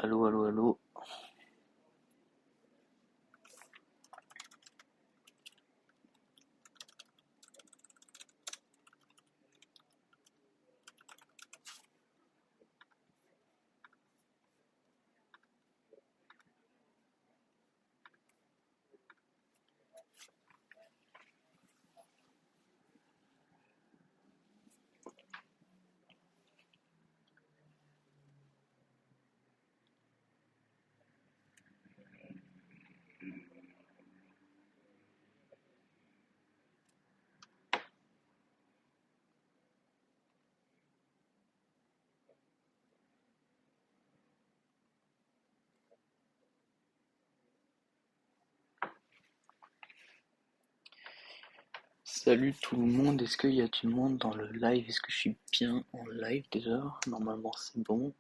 Allô, allô, allô. Salut tout le monde, est-ce qu'il y a du monde dans le live? Est-ce que je suis bien en live déjà? Normalement c'est bon.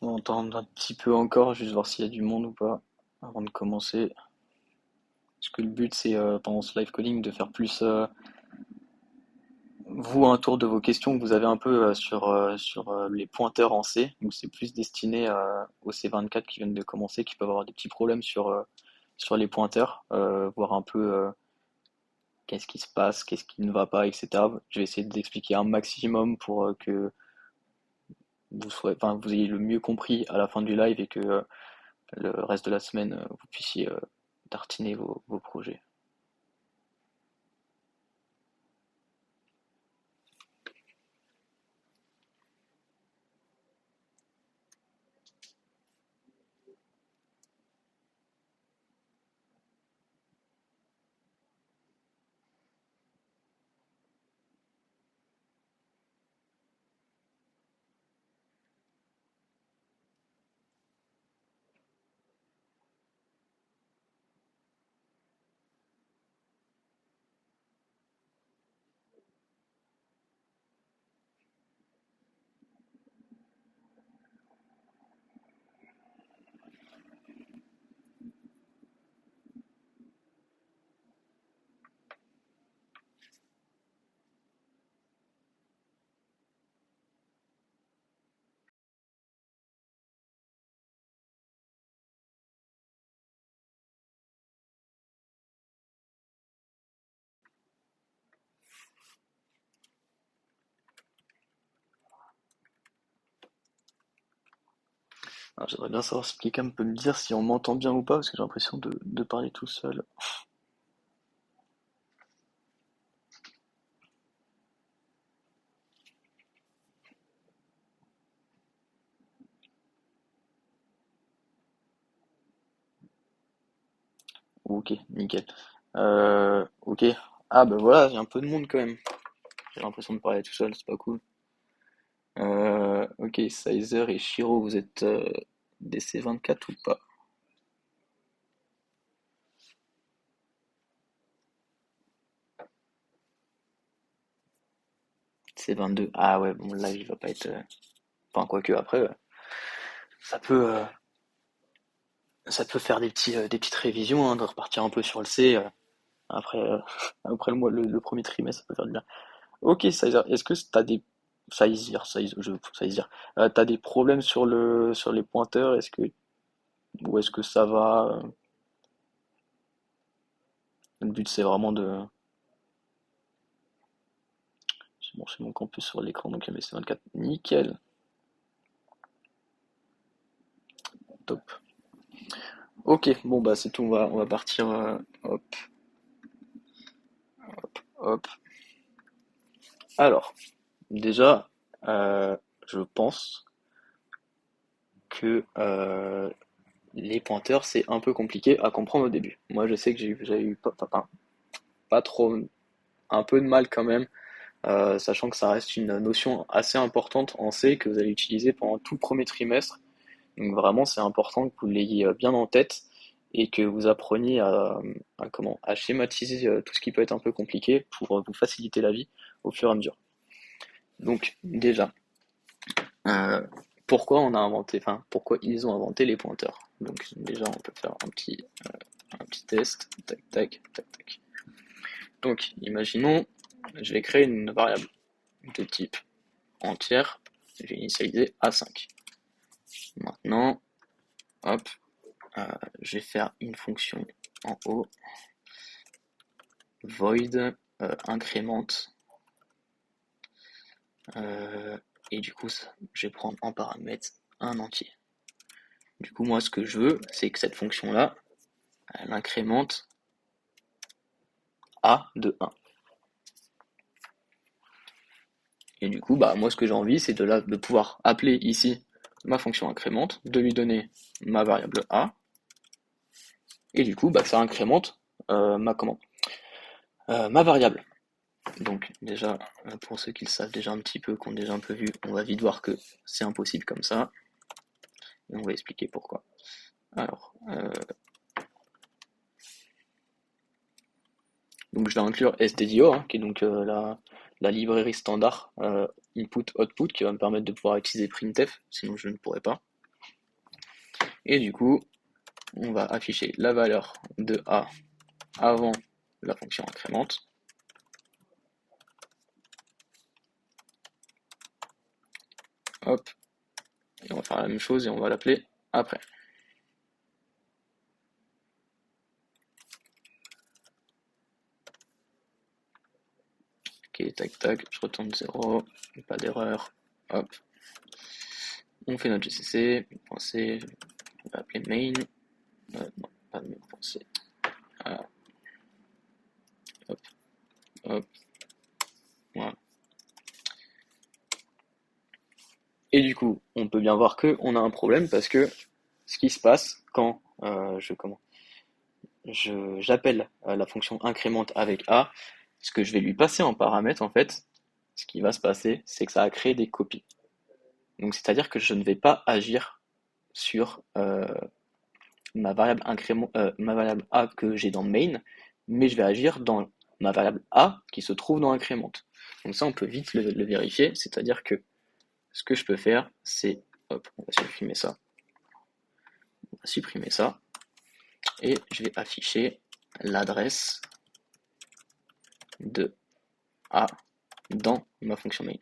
On va entendre un petit peu encore, juste voir s'il y a du monde ou pas, avant de commencer. Parce que le but c'est pendant ce live coding de faire plus vous un tour de vos questions que vous avez un peu sur les pointeurs en C. Donc c'est plus destiné aux C24 qui viennent de commencer, qui peuvent avoir des petits problèmes sur les pointeurs, voir un peu qu'est-ce qui se passe, qu'est-ce qui ne va pas, etc. Je vais essayer d'expliquer un maximum pour que vous ayez le mieux compris à la fin du live et que le reste de la semaine, vous puissiez tartiner vos projets. Alors, j'aimerais bien savoir si quelqu'un peut me dire si on m'entend bien ou pas, parce que j'ai l'impression de parler tout seul. Ok, nickel. Ok. Ah bah voilà, il y a un peu de monde quand même. J'ai l'impression de parler tout seul, c'est pas cool. Ok, Sizer et Shiro, vous êtes des C24 ou pas? C22. Ah ouais, bon, là, il va pas être. Enfin, quoique, après, ça peut, euh, ça peut faire des petites révisions, hein, de repartir un peu sur le C. Après, après le premier trimestre, ça peut faire du bien. Ok, Sizer, est-ce que t'as des. Sizer, t'as des problèmes sur les pointeurs? Ou est-ce que ça va? Le but, c'est vraiment de. J'ai mon campus sur l'écran, donc il y a mes C24. Nickel, top. Ok, bon bah c'est tout, on va partir. Hop, hop. Alors, déjà, je pense que les pointeurs, c'est un peu compliqué à comprendre au début. Moi, je sais que j'avais eu pas trop, un peu de mal quand même, sachant que ça reste une notion assez importante en C que vous allez utiliser pendant tout le premier trimestre. Donc vraiment, c'est important que vous l'ayez bien en tête et que vous appreniez à schématiser tout ce qui peut être un peu compliqué pour vous faciliter la vie au fur et à mesure. Donc déjà, euh, pourquoi ils ont inventé les pointeurs? Donc déjà, on peut faire un petit test, tac, tac, tac, tac. Donc, imaginons, je vais créer une variable de type entière, je vais initialiser à 5. Maintenant, hop, je vais faire une fonction en haut, void incrémente, et du coup, je vais prendre en paramètre un entier. Du coup, moi, ce que je veux, c'est que cette fonction-là, elle incrémente a de 1. Et du coup, bah, moi, ce que j'ai envie, c'est de pouvoir appeler ici ma fonction incrémente, de lui donner ma variable a, et du coup, bah, ça incrémente ma variable. Donc déjà, pour ceux qui le savent déjà un petit peu, qui ont déjà un peu vu, on va vite voir que c'est impossible comme ça, et on va expliquer pourquoi. Alors, donc je vais inclure stdio, hein, qui est donc la librairie standard input-output, qui va me permettre de pouvoir utiliser printf, sinon je ne pourrais pas. Et du coup, on va afficher la valeur de a avant la fonction incrémente. Hop, et on va faire la même chose et on va l'appeler après. Ok, tac tac, je retourne 0, pas d'erreur. Hop, on fait notre GCC, .c, on va appeler main, non, pas main.c, ah, hop, hop, voilà. Et du coup, on peut bien voir que on a un problème parce que ce qui se passe quand j'appelle la fonction incrémente avec a, ce que je vais lui passer en paramètre en fait, ce qui va se passer, c'est que ça va créer des copies. Donc c'est-à-dire que je ne vais pas agir sur ma variable a que j'ai dans main, mais je vais agir dans ma variable a qui se trouve dans incrémente. Donc ça, on peut vite le vérifier, c'est-à-dire que ce que je peux faire, c'est, hop, on va supprimer ça, et je vais afficher l'adresse de a dans ma fonction main.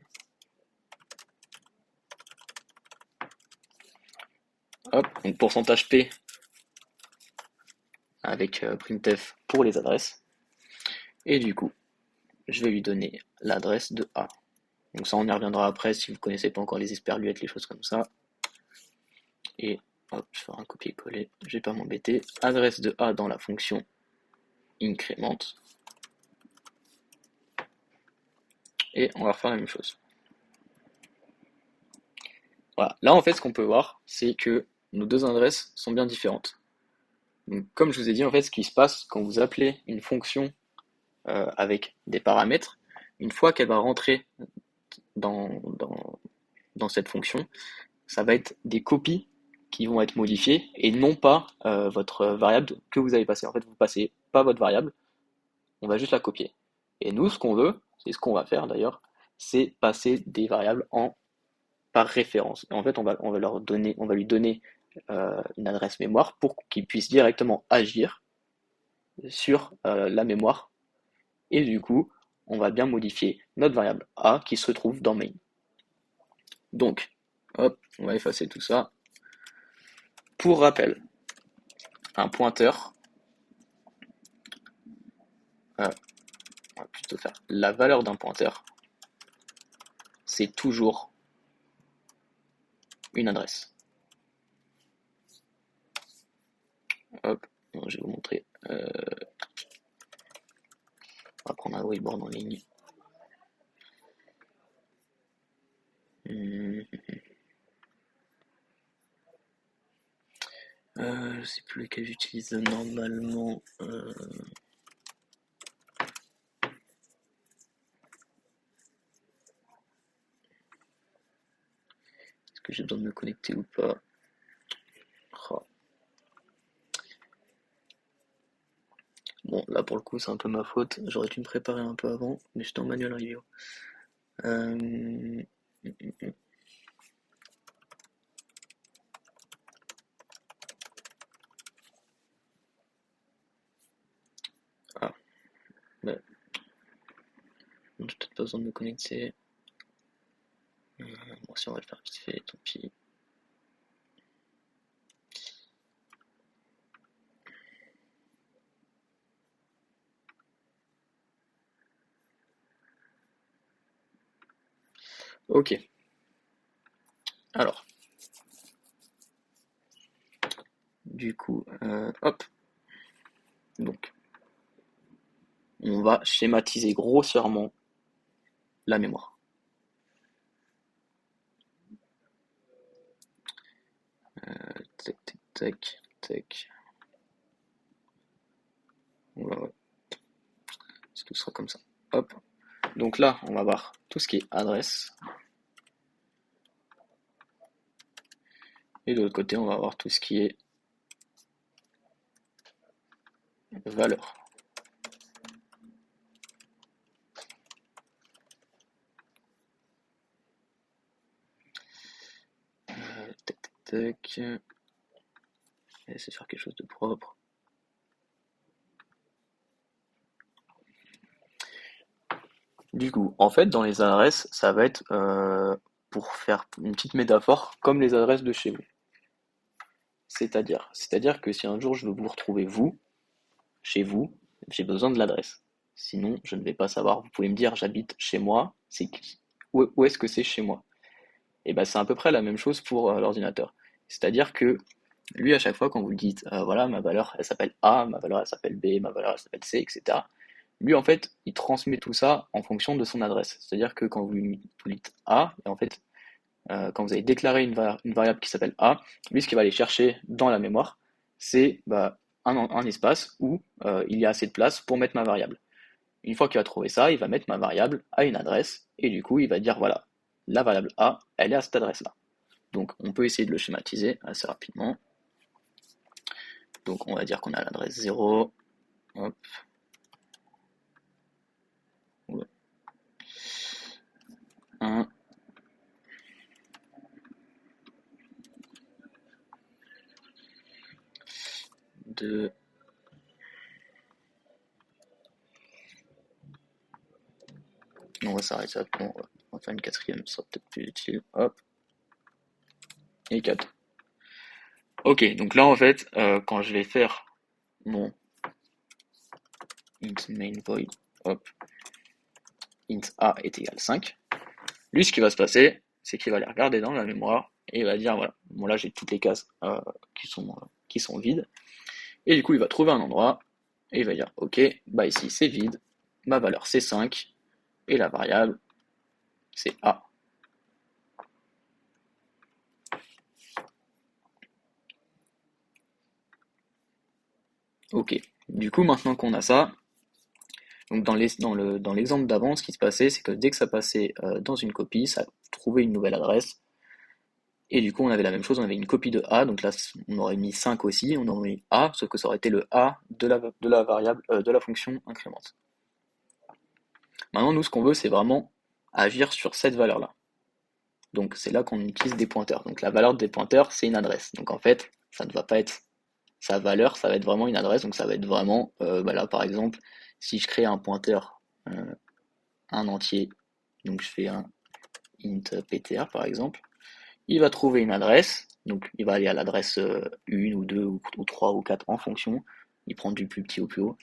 Hop, donc pourcentage P avec printf pour les adresses, et du coup, je vais lui donner l'adresse de a. Donc ça, on y reviendra après si vous ne connaissez pas encore les esperluettes, les choses comme ça. Et hop, je ferai un copier-coller, je vais pas m'embêter. Adresse de A dans la fonction incrémente. Et on va refaire la même chose. Voilà, là en fait ce qu'on peut voir, c'est que nos deux adresses sont bien différentes. Donc, comme je vous ai dit, en fait ce qui se passe quand vous appelez une fonction avec des paramètres, une fois qu'elle va rentrer dans, dans, dans cette fonction, ça va être des copies qui vont être modifiées et non pas votre variable que vous avez passée. En fait, vous ne passez pas votre variable, on va juste la copier. Et nous, ce qu'on veut, c'est ce qu'on va faire d'ailleurs, c'est passer des variables par référence. Et en fait, on va lui donner une adresse mémoire pour qu'il puisse directement agir sur la mémoire. Et du coup, on va bien modifier notre variable a qui se trouve dans main. Donc, hop, on va effacer tout ça. Pour rappel, un pointeur, on va plutôt faire la valeur d'un pointeur, c'est toujours une adresse. Hop, je vais vous montrer. On va prendre un whiteboard en ligne. Je sais plus lequel j'utilise normalement. Est-ce que j'ai besoin de me connecter ou pas? Bon, là pour le coup, c'est un peu ma faute. J'aurais dû me préparer un peu avant, mais j'étais en manual review. Euh... Ah, bah, j'ai peut-être pas besoin de me connecter. Bon, si on va le faire vite fait, tant pis. Ok, alors, du coup, hop, donc, on va schématiser grossièrement la mémoire. Tac, tac, tac, tac. Voilà, ouais. Tout sera comme ça. Hop. Donc là, on va voir tout ce qui est adresse. Et de l'autre côté, on va voir tout ce qui est valeur. Tac, tac, tac. On va essayer de faire quelque chose de propre. Du coup, en fait, dans les adresses, ça va être, pour faire une petite métaphore, comme les adresses de chez vous. C'est-à-dire que si un jour je veux vous retrouver vous, chez vous, j'ai besoin de l'adresse. Sinon, je ne vais pas savoir. Vous pouvez me dire j'habite chez moi, c'est qui? Où est-ce que c'est chez moi? Et ben c'est à peu près la même chose pour l'ordinateur. C'est-à-dire que lui, à chaque fois, quand vous lui dites voilà, ma valeur elle s'appelle A, ma valeur elle s'appelle B, ma valeur elle s'appelle C, etc. Lui, en fait, il transmet tout ça en fonction de son adresse. C'est-à-dire que quand vous dites A, et en fait, quand vous avez déclaré une variable qui s'appelle A, lui, ce qu'il va aller chercher dans la mémoire, c'est bah, un espace où il y a assez de place pour mettre ma variable. Une fois qu'il a trouvé ça, il va mettre ma variable à une adresse, et du coup, il va dire, voilà, la variable A, elle est à cette adresse-là. Donc, on peut essayer de le schématiser assez rapidement. Donc, on va dire qu'on a l'adresse 0, hop, 1, 2, on va s'arrêter là, on va faire une quatrième, ça sera peut-être plus utile, hop, et 4. Ok, donc là, en fait, quand je vais faire mon int main void, hop, int a est égal 5, lui, ce qui va se passer, c'est qu'il va aller regarder dans la mémoire et il va dire, voilà, bon là j'ai toutes les cases qui sont vides, et du coup il va trouver un endroit et il va dire, ok, bah ici c'est vide, ma valeur c'est 5 et la variable c'est A. Ok, du coup maintenant qu'on a ça, donc dans l'exemple d'avant, ce qui se passait, c'est que dès que ça passait dans une copie, ça trouvait une nouvelle adresse. Et du coup, on avait la même chose, on avait une copie de A, donc là, on aurait mis 5 aussi, on aurait mis A, sauf que ça aurait été le A de la variable, de la fonction incrémente. Maintenant, nous, ce qu'on veut, c'est vraiment agir sur cette valeur-là. Donc, c'est là qu'on utilise des pointeurs. Donc, la valeur des pointeurs, c'est une adresse. Donc, en fait, ça ne va pas être sa valeur, ça va être vraiment une adresse. Donc, ça va être vraiment, bah là, par exemple, si je crée un pointeur, un entier, donc je fais un int ptr, par exemple, il va trouver une adresse, donc il va aller à l'adresse 1 ou 2 ou 3 ou 4 en fonction, il prend du plus petit au plus haut,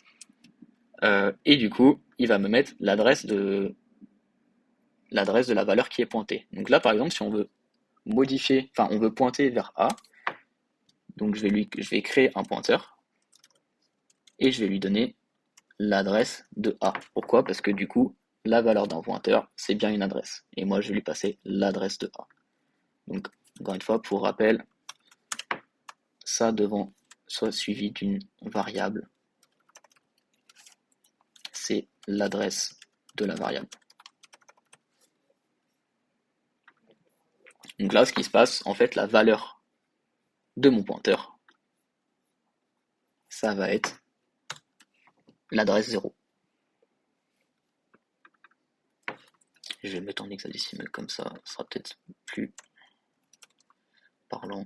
et du coup, il va me mettre l'adresse de la valeur qui est pointée. Donc là, par exemple, si on veut modifier, enfin, on veut pointer vers A, donc je vais créer un pointeur, et je vais lui donner l'adresse de A. Pourquoi? Parce que du coup, la valeur d'un pointeur, c'est bien une adresse. Et moi, je vais lui passer l'adresse de A. Donc, encore une fois, pour rappel, ça devant soit suivi d'une variable, c'est l'adresse de la variable. Donc là, ce qui se passe, en fait, la valeur de mon pointeur, ça va être l'adresse 0. Je vais le mettre en hexadécimal comme ça sera peut-être plus parlant.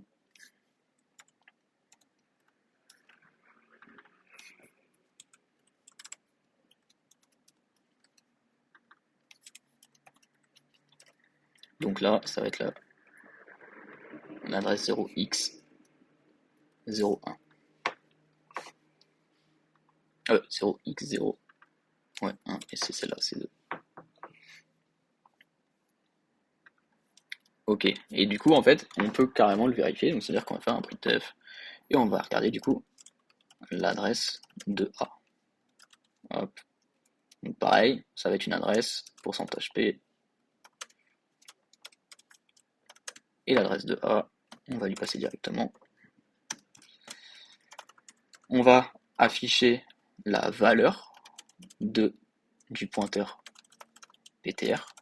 Donc là, ça va être l'adresse 0x01. 0x0. Ouais, 1, et c'est celle-là, c'est 2. Ok, et du coup, en fait, on peut carrément le vérifier, donc c'est-à-dire qu'on va faire un printf, et on va regarder du coup l'adresse de A. Hop. Donc pareil, ça va être une adresse, %p, et l'adresse de A, on va lui passer directement. On va afficher la valeur du pointeur ptr.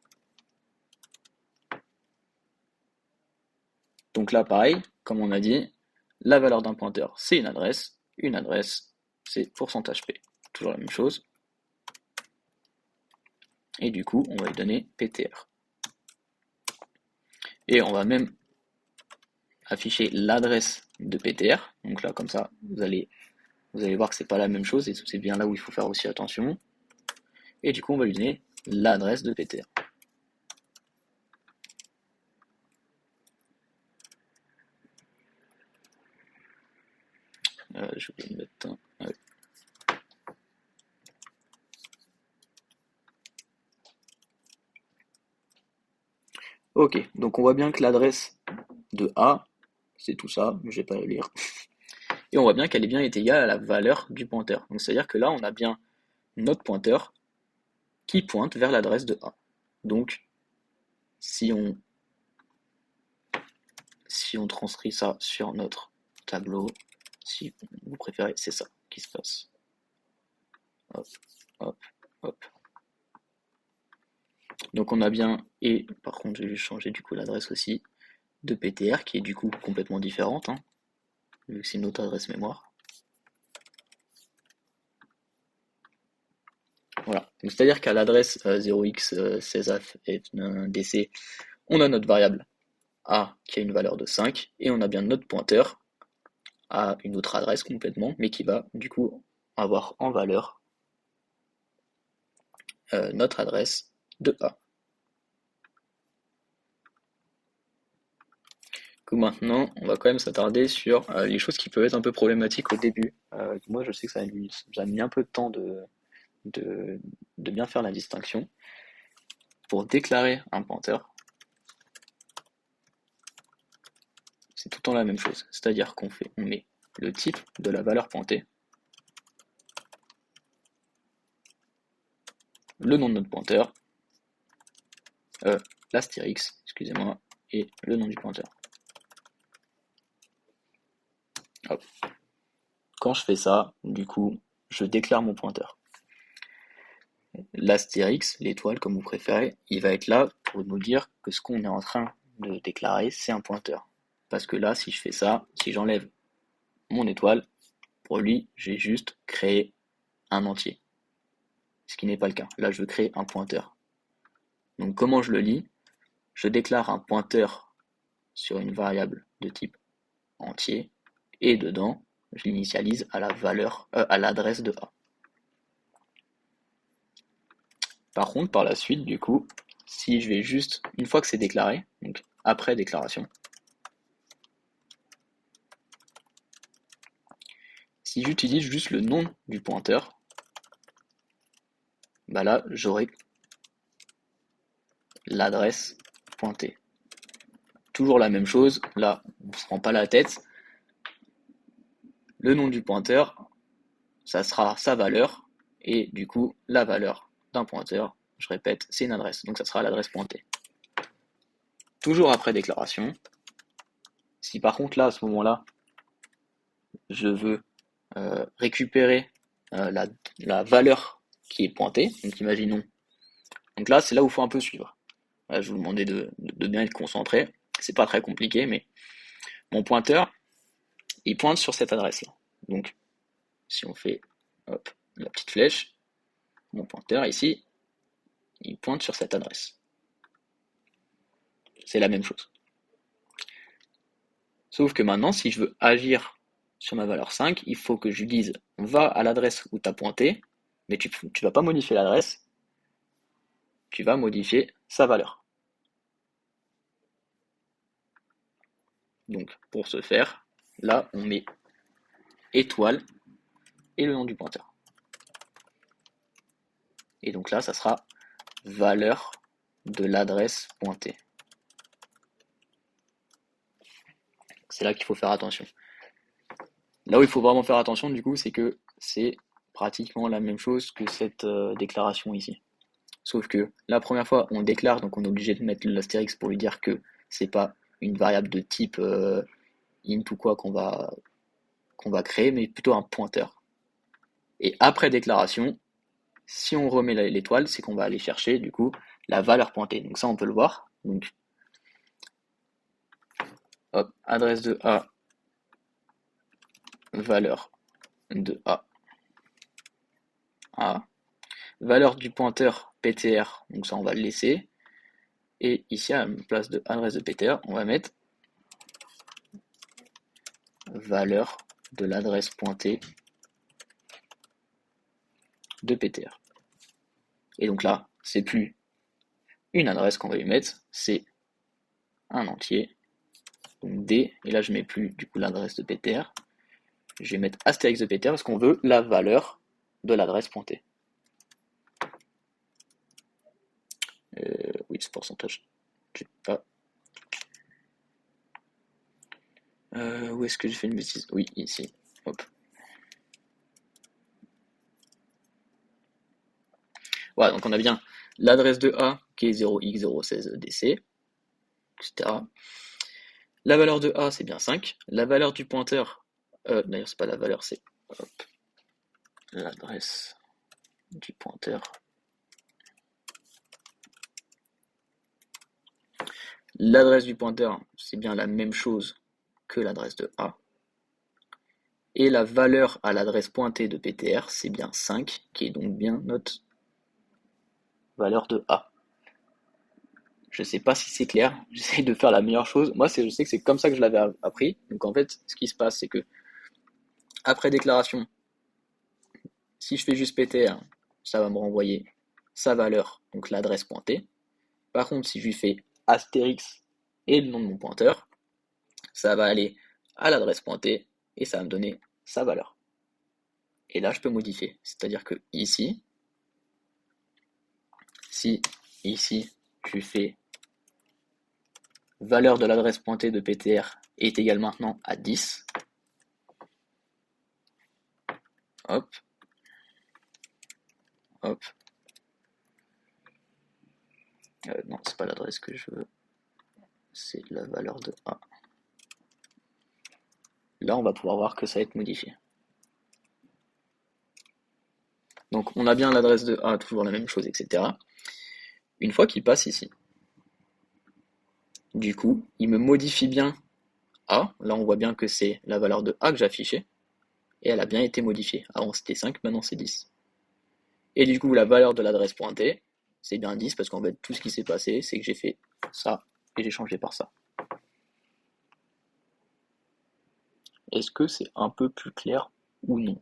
Donc là, pareil, comme on a dit, la valeur d'un pointeur, c'est une adresse, c'est %p. Toujours la même chose. Et du coup, on va lui donner ptr. Et on va même afficher l'adresse de ptr. Donc là, comme ça, vous allez voir que c'est pas la même chose, et c'est bien là où il faut faire aussi attention. Et du coup, on va lui donner l'adresse de ptr. Je vais le mettre un. Ouais. Ok, donc on voit bien que l'adresse de A, c'est tout ça, je vais pas le lire. Et on voit bien qu'elle est bien égale à la valeur du pointeur. Donc c'est-à-dire que là, on a bien notre pointeur qui pointe vers l'adresse de A. Donc, si on transcrit ça sur notre tableau, si vous préférez, c'est ça qui se passe. Hop, hop, hop. Donc on a bien, et par contre, je vais changer du coup l'adresse aussi, de ptr, qui est du coup complètement différente, hein, vu que c'est une autre adresse mémoire. Voilà, c'est-à-dire qu'à l'adresse 0x16f-dc, on a notre variable a qui a une valeur de 5, et on a bien notre pointeur à une autre adresse complètement, mais qui va du coup avoir en valeur notre adresse de A. Maintenant, on va quand même s'attarder sur les choses qui peuvent être un peu problématiques au début. Moi, je sais que ça a mis un peu de temps de, de bien faire la distinction. Pour déclarer un pointeur, c'est tout le temps la même chose. C'est-à-dire on met le type de la valeur pointée, le nom de notre pointeur, l'astérix, excusez-moi, et le nom du pointeur. Hop. Quand je fais ça, du coup, je déclare mon pointeur. L'astérix, l'étoile comme vous préférez, il va être là pour nous dire que ce qu'on est en train de déclarer, c'est un pointeur. Parce que là, si je fais ça, si j'enlève mon étoile, pour lui, j'ai juste créé un entier. Ce qui n'est pas le cas. Là, je veux créer un pointeur. Donc comment je le lis? Je déclare un pointeur sur une variable de type entier, et dedans, je l'initialise à la valeur, à l'adresse de A. Par contre, par la suite, du coup, si je vais juste, une fois que c'est déclaré, donc après déclaration, si j'utilise juste le nom du pointeur, bah là, j'aurai l'adresse pointée. Toujours la même chose, là, on ne se prend pas la tête. Le nom du pointeur, ça sera sa valeur, et du coup, la valeur d'un pointeur, je répète, c'est une adresse, donc ça sera l'adresse pointée. Toujours après déclaration, si par contre là, à ce moment-là, je veux récupérer la valeur qui est pointée, donc imaginons. Donc là, c'est là où il faut un peu suivre. Là, je vous demandais de bien être concentré. C'est pas très compliqué, mais mon pointeur, il pointe sur cette adresse-là. Donc, si on fait hop, la petite flèche, mon pointeur ici, il pointe sur cette adresse. C'est la même chose. Sauf que maintenant, si je veux agir sur ma valeur 5, il faut que je lui dise va à l'adresse où tu as pointé, mais tu ne vas pas modifier l'adresse, tu vas modifier sa valeur. Donc pour ce faire, là on met étoile et le nom du pointeur. Et donc là ça sera valeur de l'adresse pointée. C'est là qu'il faut faire attention. Là où il faut vraiment faire attention du coup, c'est que c'est pratiquement la même chose que cette déclaration ici. Sauf que la première fois on déclare, donc on est obligé de mettre l'astérix pour lui dire que c'est pas une variable de type int ou quoi qu'on va créer, mais plutôt un pointeur. Et après déclaration, si on remet l'étoile, c'est qu'on va aller chercher du coup la valeur pointée. Donc ça on peut le voir. Donc hop, adresse de A, valeur de A, valeur du pointeur PTR, donc ça on va le laisser. Et ici à la place de adresse de PTR, on va mettre valeur de l'adresse pointée de PTR. Et donc là, c'est plus une adresse qu'on va lui mettre, c'est un entier. Donc D, et là je mets plus du coup l'adresse de PTR. Je vais mettre astérix de PTR parce qu'on veut la valeur de l'adresse pointée. Oui, ce pourcentage. Je sais pas. Où est-ce que j'ai fait une bêtise? Oui, ici. Hop. Voilà, donc on a bien l'adresse de A qui est 0x016DC, etc. La valeur de A, c'est bien 5. La valeur du pointeur, d'ailleurs, c'est pas la valeur, c'est l'adresse du pointeur. L'adresse du pointeur, c'est bien la même chose que l'adresse de A. Et la valeur à l'adresse pointée de PTR, c'est bien 5, qui est donc bien notre valeur de A. Je sais pas si c'est clair, j'essaye de faire la meilleure chose. Moi, je sais que c'est comme ça que je l'avais appris. Donc en fait, ce qui se passe, c'est que après déclaration, si je fais juste PTR, ça va me renvoyer sa valeur, donc l'adresse pointée. Par contre, si je lui fais astérix et le nom de mon pointeur, ça va aller à l'adresse pointée et ça va me donner sa valeur. Et là, je peux modifier. C'est-à-dire que ici, si ici, je lui fais valeur de l'adresse pointée de PTR est égale maintenant à 10, hop, hop, non, c'est pas l'adresse que je veux, c'est la valeur de A. Là, on va pouvoir voir que ça va être modifié. Donc, on a bien l'adresse de A, toujours la même chose, etc. Une fois qu'il passe ici, du coup, il me modifie bien A. Là, on voit bien que c'est la valeur de A que j'affichais. Et elle a bien été modifiée. Avant, c'était 5, maintenant, c'est 10. Et du coup, la valeur de l'adresse pointée, c'est bien 10, parce qu'en fait, tout ce qui s'est passé, c'est que j'ai fait ça, et j'ai changé par ça. Est-ce que c'est un peu plus clair ou non?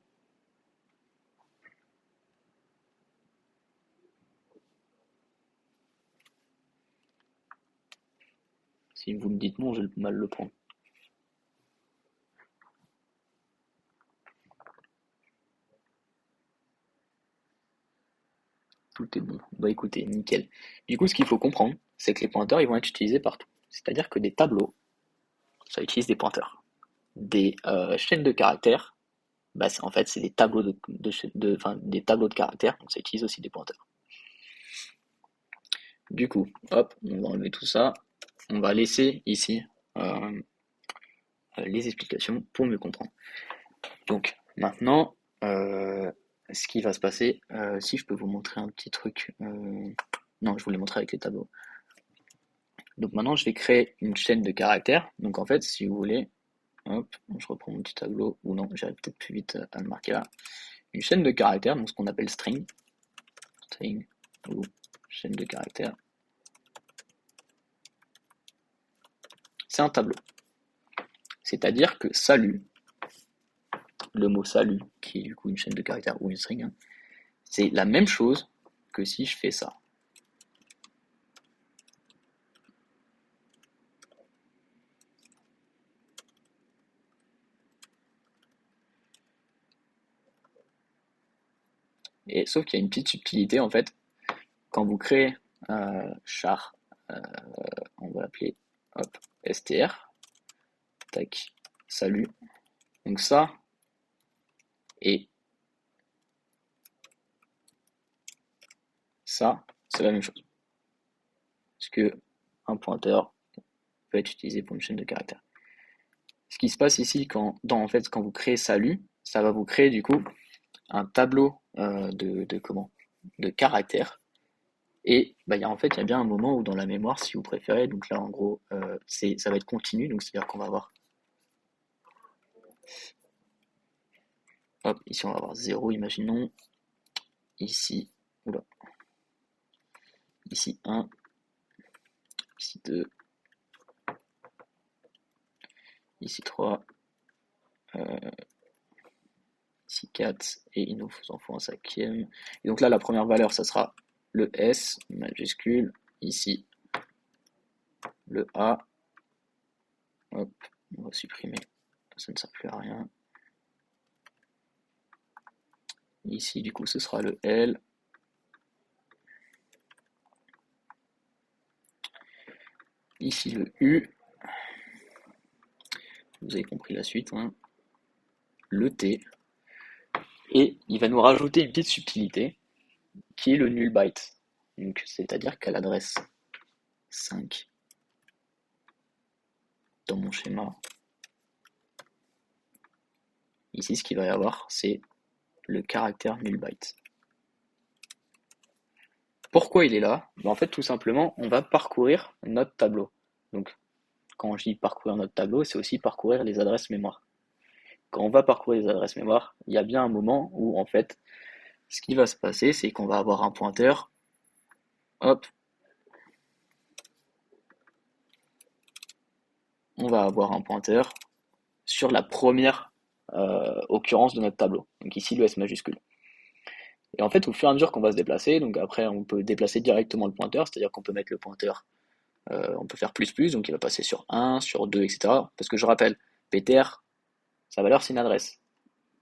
Si vous me dites non, j'ai mal le prendre. Tout est bon. Bah écoutez, nickel. Du coup, ce qu'il faut comprendre, c'est que les pointeurs, ils vont être utilisés partout. C'est-à-dire que des tableaux, ça utilise des pointeurs. Des chaînes de caractères, bah en fait, c'est des tableaux des tableaux de caractères, donc ça utilise aussi des pointeurs. Du coup, hop, on va enlever tout ça. On va laisser ici euh, les explications pour mieux comprendre. Donc maintenant, ce qui va se passer, si je peux vous montrer un petit truc. Non, je voulais montrer avec les tableaux. Donc maintenant, je vais créer une chaîne de caractères. Donc en fait, si vous voulez, hop, je reprends mon petit tableau, ou non, j'irai peut-être plus vite à le marquer là. une chaîne de caractères, donc ce qu'on appelle string ou chaîne de caractères, c'est un tableau. C'est-à-dire que salut, le mot salut, qui est du coup une chaîne de caractères ou une string, hein, c'est la même chose que si je fais ça. Et sauf qu'il y a une petite subtilité en fait. Quand vous créez char, on va l'appeler hop, str, tac, salut. Donc ça et ça, c'est la même chose. Parce que un pointeur peut être utilisé pour une chaîne de caractères. Ce qui se passe ici en fait, quand vous créez salut, ça va vous créer du coup un tableau de caractères. Et bah, en fait, il y a bien un moment où dans la mémoire, si vous préférez, donc là en gros, ça va être continu, donc c'est-à-dire qu'on va avoir, hop, ici on va avoir 0, imaginons, ici, oula, ici 1, ici 2, ici 3, ici 4, et il nous en faut un cinquième. Et donc là, la première valeur, ça sera le S majuscule, ici le A, hop, on va supprimer, ça ne sert plus à rien. Ici, du coup, ce sera le L. Ici, le U. Vous avez compris la suite, hein. Le T. Et il va nous rajouter une petite subtilité qui est le null byte. Donc, c'est-à-dire qu'à l'adresse 5 dans mon schéma, ici, ce qu'il va y avoir, c'est le caractère null byte. Pourquoi il est là? En fait, tout simplement, on va parcourir notre tableau. Donc, quand je dis parcourir notre tableau, c'est aussi parcourir les adresses mémoire. Quand on va parcourir les adresses mémoire, il y a bien un moment où, en fait, ce qui va se passer, c'est qu'on va avoir un pointeur, hop, on va avoir un pointeur sur la première occurrence de notre tableau. Donc ici, le S majuscule. Et en fait, au fur et à mesure qu'on va se déplacer, donc après, on peut déplacer directement le pointeur, c'est-à-dire qu'on peut mettre le pointeur, on peut faire plus plus, donc il va passer sur 1, sur 2, etc. Parce que je rappelle, PTR, sa valeur, c'est une adresse.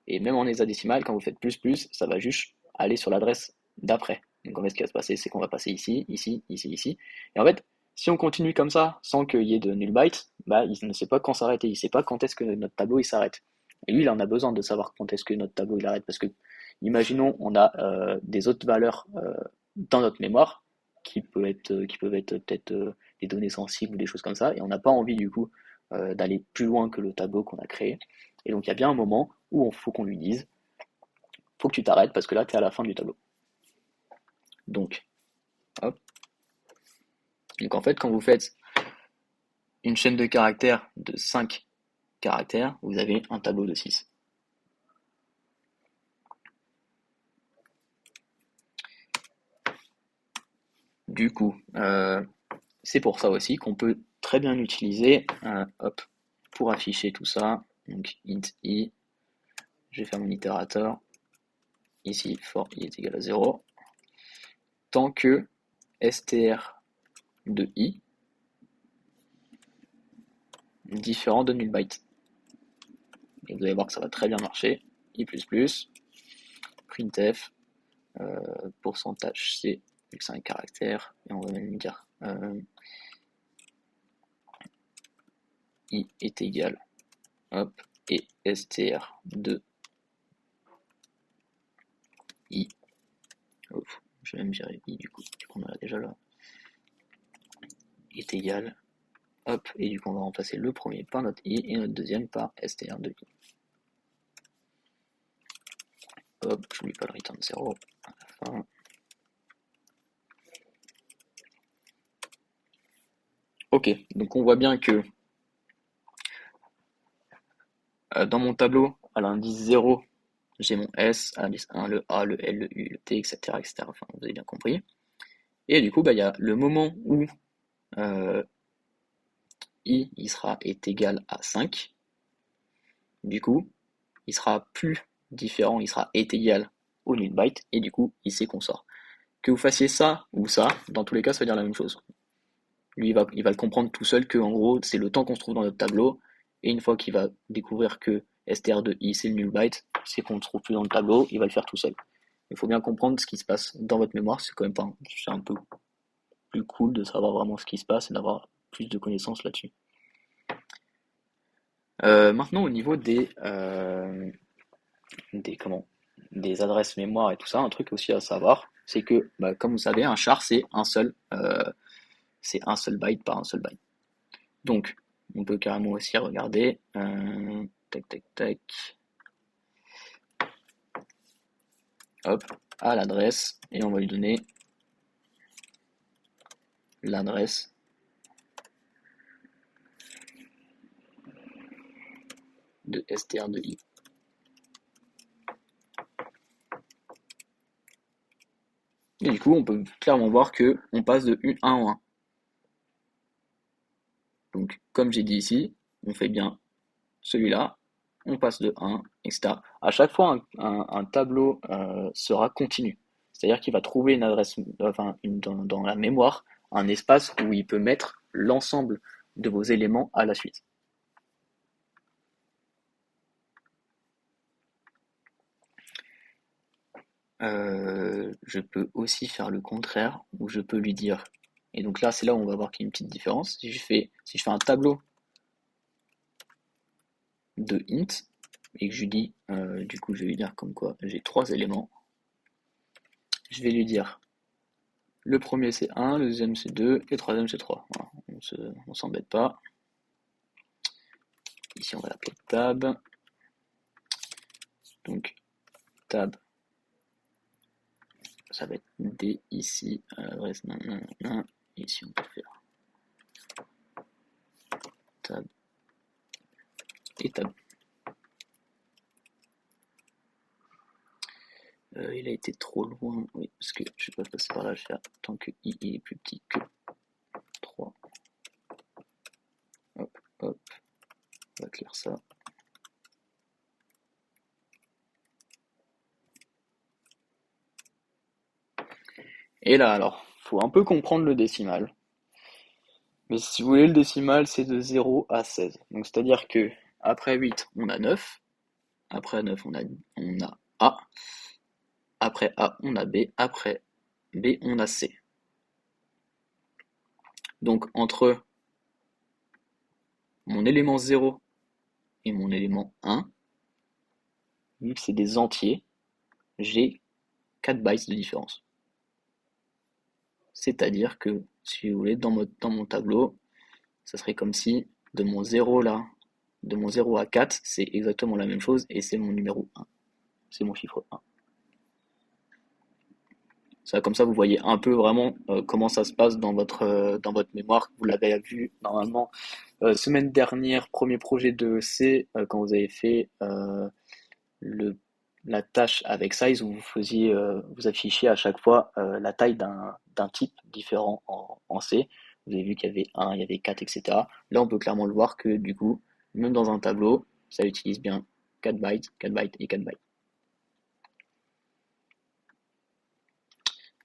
Et même en hexadécimal, quand vous faites plus plus, ça va juste aller sur l'adresse d'après. Donc en fait, ce qui va se passer, c'est qu'on va passer ici, ici, ici, ici. Et en fait, si on continue comme ça, sans qu'il y ait de null byte, bah, il ne sait pas quand s'arrêter, il ne sait pas quand est-ce que notre tableau il s'arrête. Et lui, il en a besoin de savoir quand est-ce que notre tableau il arrête, parce que, imaginons, on a des autres valeurs dans notre mémoire qui peuvent être peut-être des données sensibles ou des choses comme ça, et on n'a pas envie du coup d'aller plus loin que le tableau qu'on a créé. Et donc il y a bien un moment où il faut qu'on lui dise, faut que tu t'arrêtes parce que là tu es à la fin du tableau. Donc, hop. Donc en fait, quand vous faites une chaîne de caractères de 5 caractères, vous avez un tableau de 6. Du coup, c'est pour ça aussi qu'on peut très bien utiliser hop, pour afficher tout ça. Donc int i, je vais faire mon itérateur. Ici, for i est égal à 0. Tant que str de i différent de null byte. Et vous allez voir que ça va très bien marcher. I++, printf, pourcentage C, vu que c'est un caractère, et on va même dire I est égal, hop, et str de I, je vais même dire I du coup on a déjà là, est égal, hop, et du coup on va remplacer le premier par notre I et notre deuxième par str de I. Hop, je n'oublie pas le return 0 à la fin. Ok, donc on voit bien que dans mon tableau, à l'indice 0, j'ai mon S, indice 1, le A, le L, le U, le T, etc., etc. Enfin, vous avez bien compris. Et du coup, bah, il y a le moment où euh, I est égal à 5. Du coup, il sera plus différent, est égal au null byte, et du coup, il sait qu'on sort. Que vous fassiez ça ou ça, dans tous les cas, ça veut dire la même chose. Lui, il va le comprendre tout seul que, en gros, c'est le temps qu'on se trouve dans notre tableau, et une fois qu'il va découvrir que str de i, c'est le null byte, c'est qu'on ne se trouve plus dans le tableau, il va le faire tout seul. Il faut bien comprendre ce qui se passe dans votre mémoire, c'est quand même pas, c'est un peu plus cool de savoir vraiment ce qui se passe et d'avoir plus de connaissances là-dessus. Maintenant, au niveau des adresses mémoire et tout ça, un truc aussi à savoir, c'est que, bah, comme vous savez, un char, c'est un seul byte par un seul byte. Donc, on peut carrément aussi regarder, tac, tac, tac, hop, à l'adresse, et on va lui donner l'adresse de str de i. Et du coup, on peut clairement voir que on passe de 1 en 1. Donc, comme j'ai dit ici, on fait bien celui-là, on passe de 1, etc. À chaque fois, un tableau sera continu. C'est-à-dire qu'il va trouver une adresse, enfin, dans la mémoire, un espace où il peut mettre l'ensemble de vos éléments à la suite. Je peux aussi faire le contraire, où je peux lui dire, et donc là, c'est là où on va voir qu'il y a une petite différence. Si je fais un tableau de int, et que je lui dis, du coup, je vais lui dire comme quoi j'ai 3 éléments, je vais lui dire le premier c'est 1, le deuxième c'est 2, et le troisième c'est 3. Voilà, on s'embête pas. Ici on va l'appeler tab. Donc tab, ça va être D ici, adresse nanana. Ici on peut faire tab et tab. Il a été trop loin, oui, parce que je vais pas passer par là, je vais faire tant que i est plus petit que 3. Hop, hop, on va clear ça. Et là alors, faut un peu comprendre le décimal. Mais si vous voulez, le décimal c'est de 0 à 16. Donc c'est-à-dire que après 8, on a 9. Après 9, on a A. Après A, on a B. Après B, on a C. Donc entre mon élément 0 et mon élément 1, vu que c'est des entiers, j'ai 4 bytes de différence. C'est-à-dire que, si vous voulez, dans mon tableau, ça serait comme si de mon 0 là, de mon 0 à 4, c'est exactement la même chose et c'est mon numéro 1. C'est mon chiffre 1. Ça, comme ça, vous voyez un peu vraiment comment ça se passe dans votre mémoire. Vous l'avez vu normalement semaine dernière, premier projet de C, quand vous avez fait le, la tâche avec size, où vous affichiez à chaque fois la taille d'un type différent en C. Vous avez vu qu'il y avait 1, il y avait 4, etc. Là, on peut clairement le voir que du coup, même dans un tableau, ça utilise bien 4 bytes, 4 bytes et 4 bytes.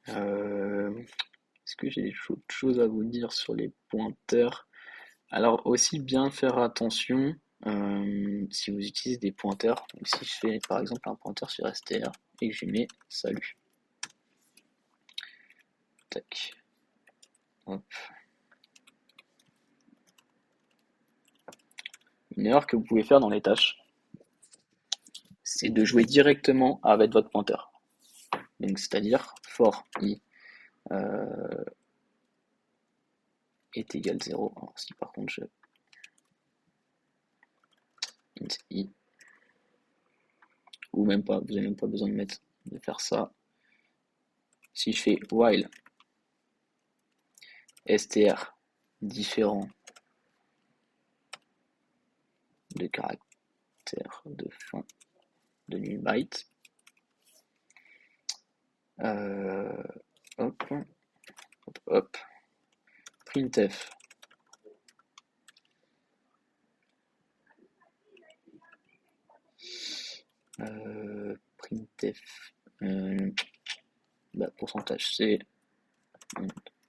Est-ce que j'ai autre chose à vous dire sur les pointeurs? Alors aussi bien faire attention si vous utilisez des pointeurs. Donc, si je fais par exemple un pointeur sur str et que je mets salut. Tac. Hop. Une erreur que vous pouvez faire dans les tâches, c'est de jouer directement avec votre pointeur. Donc c'est-à-dire for i est égal 0. Alors, si par contre je int i, ou même pas, vous n'avez même pas besoin de faire ça. Si je fais while str différent de caractère de fin de null byte. Hop, hop, hop. Printf. Printf. Pourcentage C.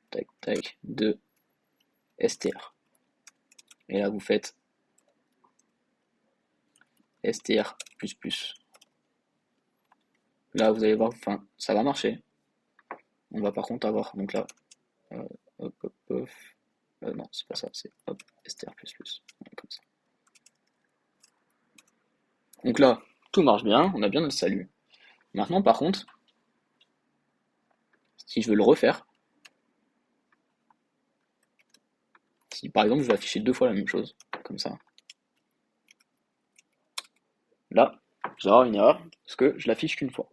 Tac, tac. De str. Et là, vous faites str++. Là, vous allez voir, enfin, ça va marcher. On va par contre avoir, donc là, hop, hop, hop. Non, c'est pas ça, c'est hop, str++. Comme ça. Donc là, tout marche bien, on a bien notre salut. Maintenant, par contre, si je veux le refaire, si par exemple je vais afficher 2 fois la même chose, comme ça, là, vous allez avoir une erreur, parce que je l'affiche qu'une fois.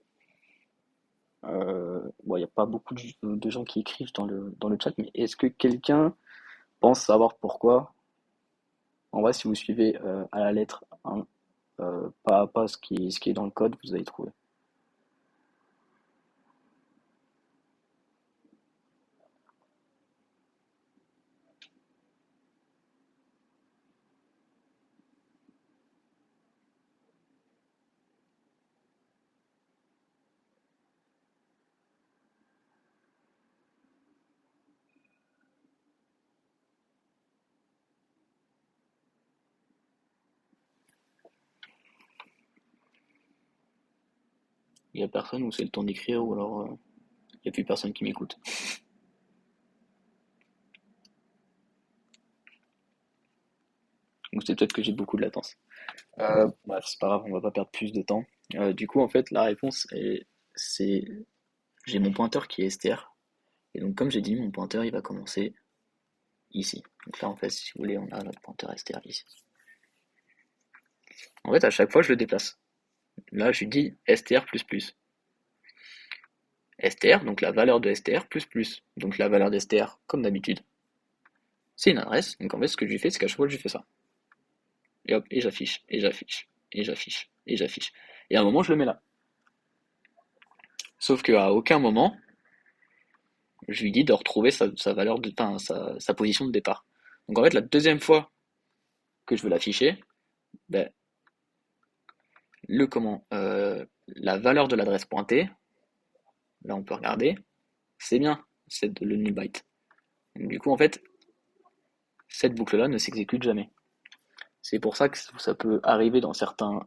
Bon, il n'y a pas beaucoup de gens qui écrivent dans le chat, mais est-ce que quelqu'un pense savoir pourquoi? En vrai, si vous suivez à la lettre 1, pas à pas ce qui est dans le code, vous allez trouver. Il n'y a personne où c'est le temps d'écrire, ou alors il n'y a plus personne qui m'écoute. Donc c'est peut-être que j'ai beaucoup de latence. Bref, c'est pas grave, on va pas perdre plus de temps. Du coup, en fait, la réponse c'est, j'ai mon pointeur qui est str, et donc comme j'ai dit, mon pointeur il va commencer ici. Donc là, en fait, si vous voulez, on a notre pointeur str ici. En fait, à chaque fois, je le déplace. Là, je lui dis str++. Str, donc la valeur de str++. Donc la valeur d'str, comme d'habitude, c'est une adresse. Donc en fait, ce que je lui fais, c'est qu'à chaque fois, je lui fais ça. Et hop, et j'affiche, et j'affiche, et j'affiche, et j'affiche. Et à un moment, je le mets là. Sauf qu'à aucun moment, je lui dis de retrouver sa valeur de, enfin, sa position de départ. Donc en fait, la deuxième fois que je veux l'afficher, ben, la valeur de l'adresse pointée, là on peut regarder, c'est bien, c'est le null byte. Donc, du coup, en fait, cette boucle-là ne s'exécute jamais. C'est pour ça que ça peut arriver dans certaines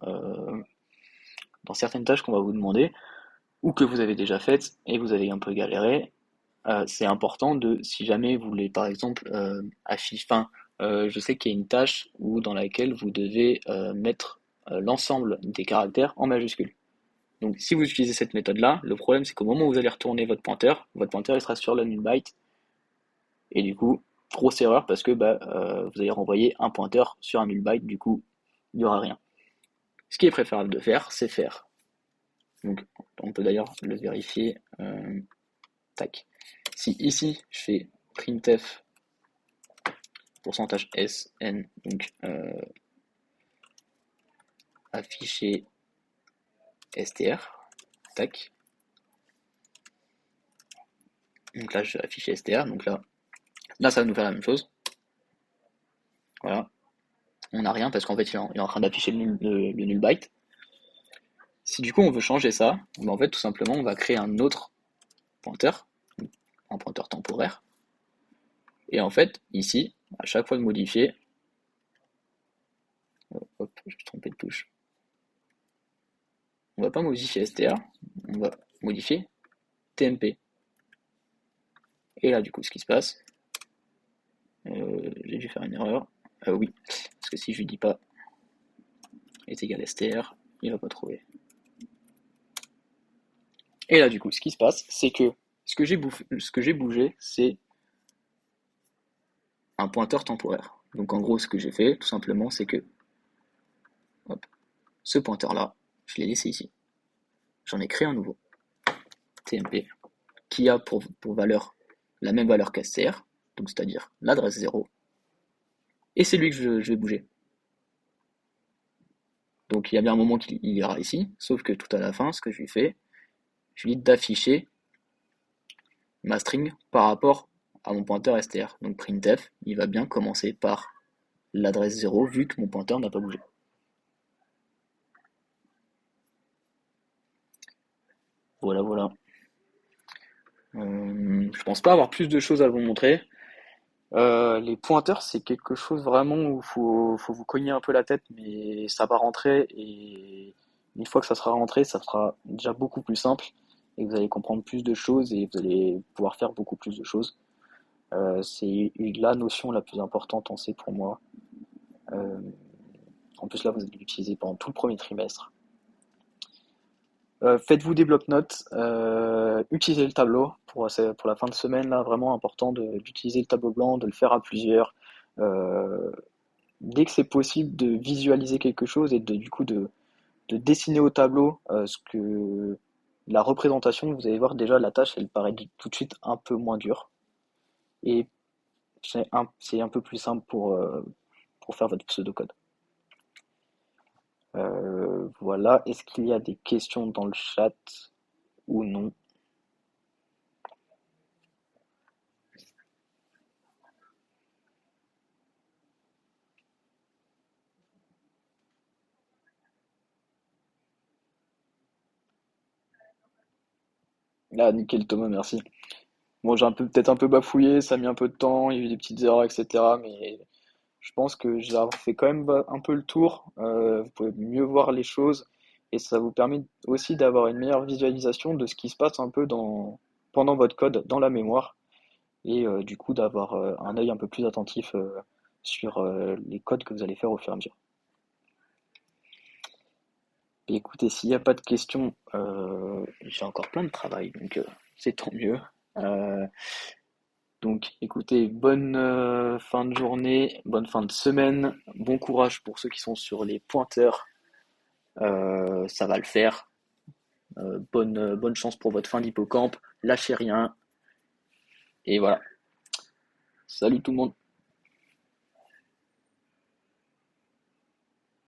tâches qu'on va vous demander, ou que vous avez déjà faites et vous avez un peu galéré. C'est important si jamais vous voulez par exemple afficher, enfin, je sais qu'il y a une tâche dans laquelle vous devez mettre l'ensemble des caractères en majuscule. Donc si vous utilisez cette méthode-là, le problème c'est qu'au moment où vous allez retourner votre pointeur il sera sur le null byte, et du coup, grosse erreur parce que vous allez renvoyer un pointeur sur un null byte, du coup, il n'y aura rien. Ce qui est préférable de faire, c'est faire. Donc on peut d'ailleurs le vérifier. Tac. Si ici je fais printf pourcentage %sn, donc afficher str, tac. Donc là je vais afficher str, donc là ça va nous faire la même chose. Voilà. On n'a rien parce qu'en fait il est en train d'afficher le null byte. Si du coup on veut changer ça, en fait tout simplement on va créer un autre pointeur, un pointeur temporaire. Et en fait ici, à chaque fois de modifier, hop, je me suis trompé de touche. On va pas modifier str, on va modifier tmp. Et là, du coup, ce qui se passe, j'ai dû faire une erreur. Oui, parce que si je lui dis pas est égal str, il va pas trouver. Et là, du coup, ce qui se passe, c'est que ce que j'ai bougé, c'est un pointeur temporaire. Donc en gros, ce que j'ai fait, tout simplement, c'est que hop, ce pointeur-là, je l'ai laissé ici. J'en ai créé un nouveau, tmp, qui a pour valeur la même valeur qu'str, donc c'est-à-dire l'adresse 0, et c'est lui que je vais bouger. Donc il y a bien un moment qu'il ira ici, sauf que tout à la fin, ce que je lui fais, je lui dis d'afficher ma string par rapport à mon pointeur str. Donc printf, il va bien commencer par l'adresse 0 vu que mon pointeur n'a pas bougé. Voilà, voilà. Je pense pas avoir plus de choses à vous montrer. Les pointeurs, c'est quelque chose vraiment où faut vous cogner un peu la tête, mais ça va rentrer et une fois que ça sera rentré, ça sera déjà beaucoup plus simple et vous allez comprendre plus de choses et vous allez pouvoir faire beaucoup plus de choses. C'est la notion la plus importante en C pour moi. Euh, En plus là, vous allez l'utiliser pendant tout le premier trimestre. Faites-vous des blocs-notes, utilisez le tableau pour la fin de semaine, là, vraiment important d'utiliser le tableau blanc, de le faire à plusieurs. Euh, Dès que c'est possible de visualiser quelque chose et du coup de dessiner au tableau ce que la représentation, vous allez voir déjà la tâche, elle paraît tout de suite un peu moins dure et c'est un peu plus simple pour faire votre pseudocode. Voilà, est-ce qu'il y a des questions dans le chat ou non? Ah, nickel Thomas, merci. Bon, j'ai peut-être un peu bafouillé, ça a mis un peu de temps, il y a eu des petites erreurs, etc. Mais je pense que j'ai fait quand même un peu le tour. Vous pouvez mieux voir les choses et ça vous permet aussi d'avoir une meilleure visualisation de ce qui se passe un peu pendant votre code dans la mémoire et du coup d'avoir un œil un peu plus attentif sur les codes que vous allez faire au fur et à mesure. Et écoutez, s'il n'y a pas de questions, j'ai encore plein de travail, donc c'est tant mieux. Euh, Donc, écoutez, bonne fin de journée, bonne fin de semaine, bon courage pour ceux qui sont sur les pointeurs, ça va le faire. Bonne chance pour votre fin d'hippocampe, lâchez rien, et voilà. Salut tout le monde.